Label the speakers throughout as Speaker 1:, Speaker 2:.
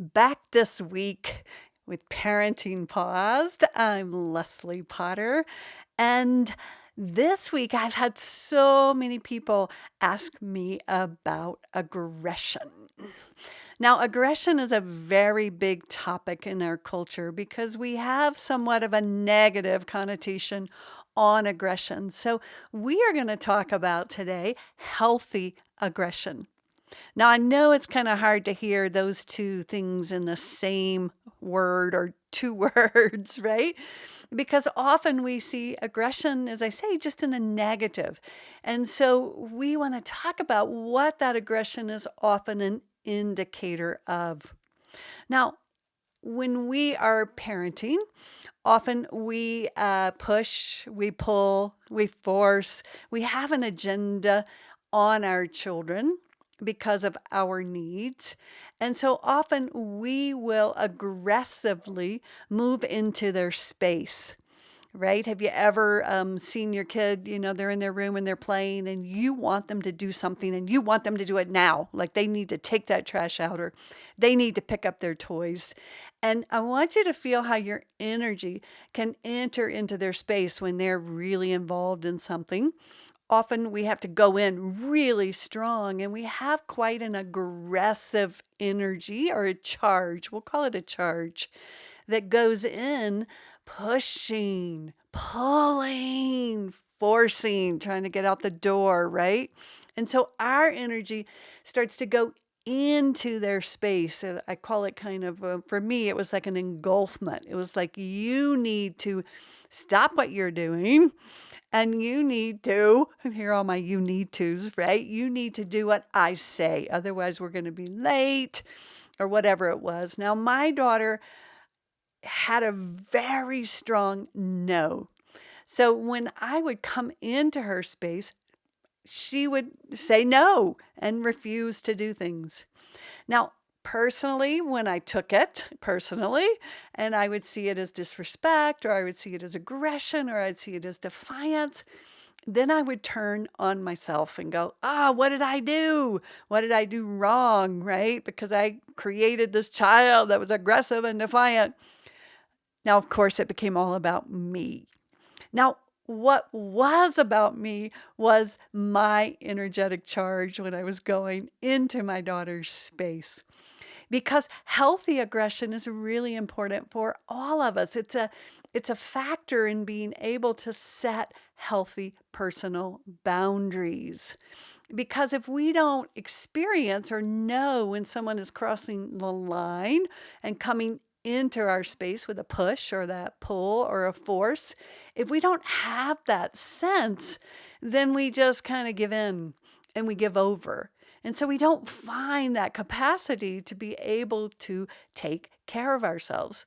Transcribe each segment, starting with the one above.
Speaker 1: Back this week with Parenting Paused. I'm Leslie Potter. And this week I've had so many people ask me about aggression. Now, aggression is a very big topic in our culture because we have somewhat of a negative connotation on aggression. So, we are going to talk about today healthy aggression. Now, I know it's kind of hard to hear those two things in the same word or two words, right? Because often we see aggression, as I say, just in a negative. And so we want to talk about what that aggression is often an indicator of. Now, when we are parenting, often we push, we pull, we force, we have an agenda on our children because of our needs. And so often we will aggressively move into their space. Right? Have you ever seen your kid, they're in their room and they're playing and you want them to do something and you want them to do it now? Like they need to take that trash out or they need to pick up their toys. And I want you to feel how your energy can enter into their space when they're really involved in something. Often we have to go in really strong and we have quite an aggressive energy or a charge. We'll call it a charge that goes in pushing, pulling, forcing, trying to get out the door, right? And so our energy starts to go into their space. I call it kind of, for me, it was like an engulfment. It was like you need to stop what you're doing and you need to, hear all my you need tos, right? You need to do what I say. Otherwise, we're going to be late or whatever it was. Now, my daughter had a very strong no. So when I would come into her space, she would say no and refuse to do things. Now, personally, when I took it personally, and I would see it as disrespect, or I would see it as aggression, or I'd see it as defiance, then I would turn on myself and go, what did I do? What did I do wrong? Right? Because I created this child that was aggressive and defiant. Now, of course, it became all about me. Now, what was about me was my energetic charge when I was going into my daughter's space. Because healthy aggression is really important for all of us. It's a factor in being able to set healthy personal boundaries. Because if we don't experience or know when someone is crossing the line and coming into our space with a push or that pull or a force, if we don't have that sense, then we just kind of give in and we give over. And so we don't find that capacity to be able to take care of ourselves.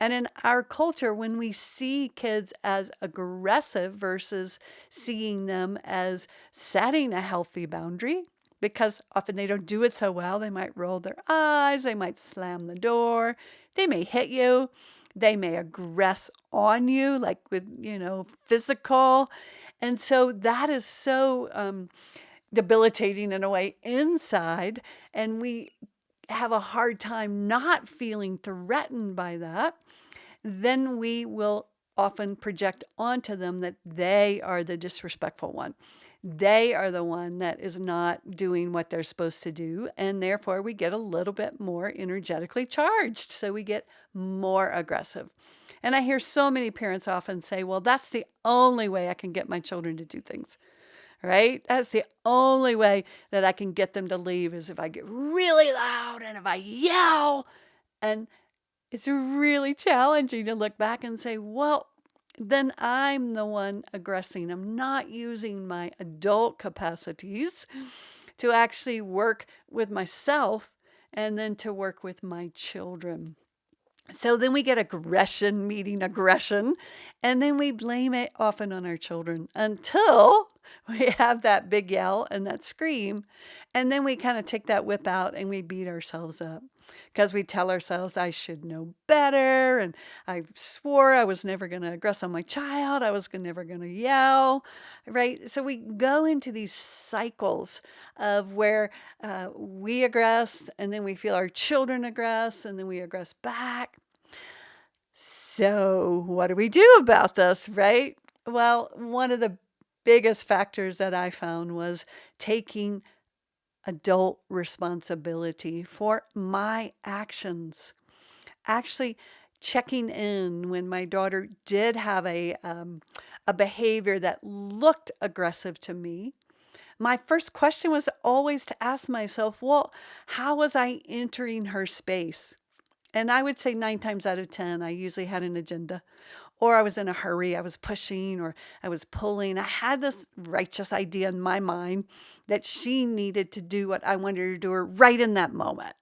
Speaker 1: And in our culture, when we see kids as aggressive versus seeing them as setting a healthy boundary, because often they don't do it so well, they might roll their eyes, they might slam the door, they may hit you, they may aggress on you, like with, physical. And so that is so debilitating in a way inside. And we have a hard time not feeling threatened by that, then we will often project onto them that they are the disrespectful one. They are the one that is not doing what they're supposed to do. And therefore, we get a little bit more energetically charged. So we get more aggressive. And I hear so many parents often say, well, that's the only way I can get my children to do things, right? That's the only way that I can get them to leave is if I get really loud and if I yell. And it's really challenging to look back and say, well, then I'm the one aggressing. I'm not using my adult capacities to actually work with myself and then to work with my children. So then we get aggression meeting aggression, and then we blame it often on our children until We have that big yell and that scream, and then we kind of take that whip out and we beat ourselves up because we tell ourselves, I should know better. And I swore I was never going to aggress on my child. I was never going to yell, right? So we go into these cycles of where we aggress and then we feel our children aggress and then we aggress back. So, what do we do about this, right? Well, one of the biggest factors that I found was taking adult responsibility for my actions. Actually, checking in when my daughter did have a behavior that looked aggressive to me. My first question was always to ask myself, well, how was I entering her space? And I would say 9 times out of 10, I usually had an agenda, or I was in a hurry, I was pushing, or I was pulling. I had this righteous idea in my mind that she needed to do what I wanted her to do right in that moment,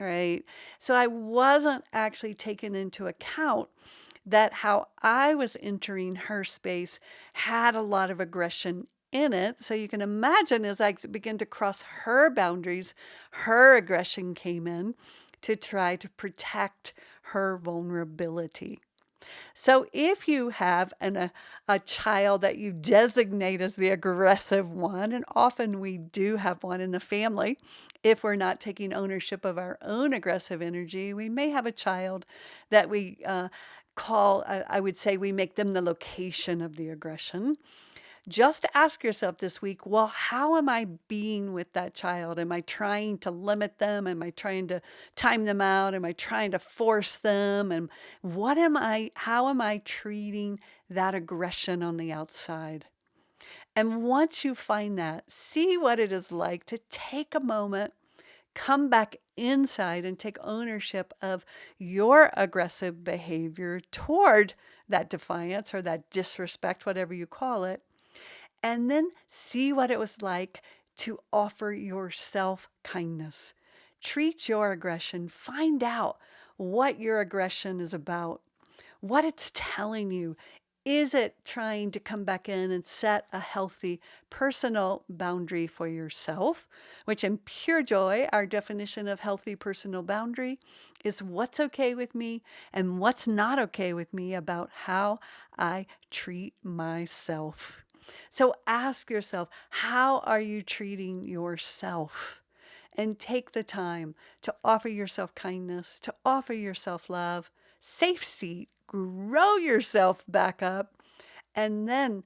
Speaker 1: right? So I wasn't actually taking into account that how I was entering her space had a lot of aggression in it. So you can imagine as I began to cross her boundaries, her aggression came in to try to protect her vulnerability. So if you have a child that you designate as the aggressive one, and often we do have one in the family, if we're not taking ownership of our own aggressive energy, we may have a child that we call, I would say we make them the location of the aggression. Just ask yourself this week, well, how am I being with that child? Am I trying to limit them? Am I trying to time them out? Am I trying to force them? And how am I treating that aggression on the outside? And once you find that, see what it is like to take a moment, come back inside and take ownership of your aggressive behavior toward that defiance or that disrespect, whatever you call it, and then see what it was like to offer yourself kindness. Treat your aggression. Find out what your aggression is about, what it's telling you. Is it trying to come back in and set a healthy personal boundary for yourself? Which, in Pure Joy, our definition of healthy personal boundary is what's okay with me and what's not okay with me about how I treat myself. So ask yourself, how are you treating yourself? And take the time to offer yourself kindness, to offer yourself love, safe seat, grow yourself back up, and then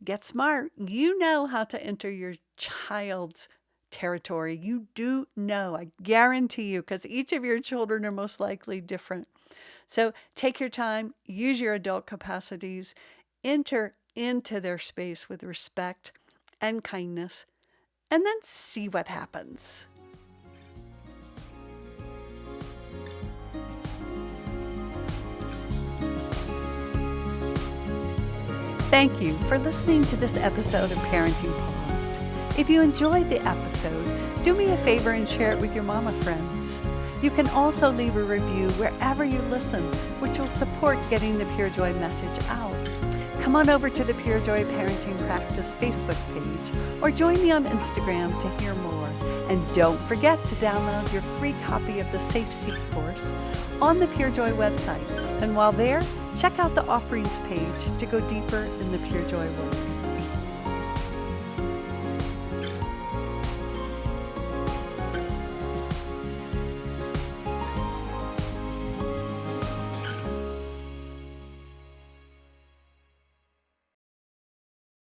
Speaker 1: get smart. You know how to enter your child's territory. You do know, I guarantee you, because each of your children are most likely different. So take your time, use your adult capacities, enter into their space with respect and kindness, and then see what happens. Thank you for listening to this episode of Parenting Paused. If you enjoyed the episode, do me a favor and share it with your mama friends. You can also leave a review wherever you listen, which will support getting the Pure Joy message out. Come on over to the Pure Joy Parenting Practice Facebook page or join me on Instagram to hear more. And don't forget to download your free copy of the Safe Seat course on the Pure Joy website. And while there, check out the offerings page to go deeper in the Pure Joy work.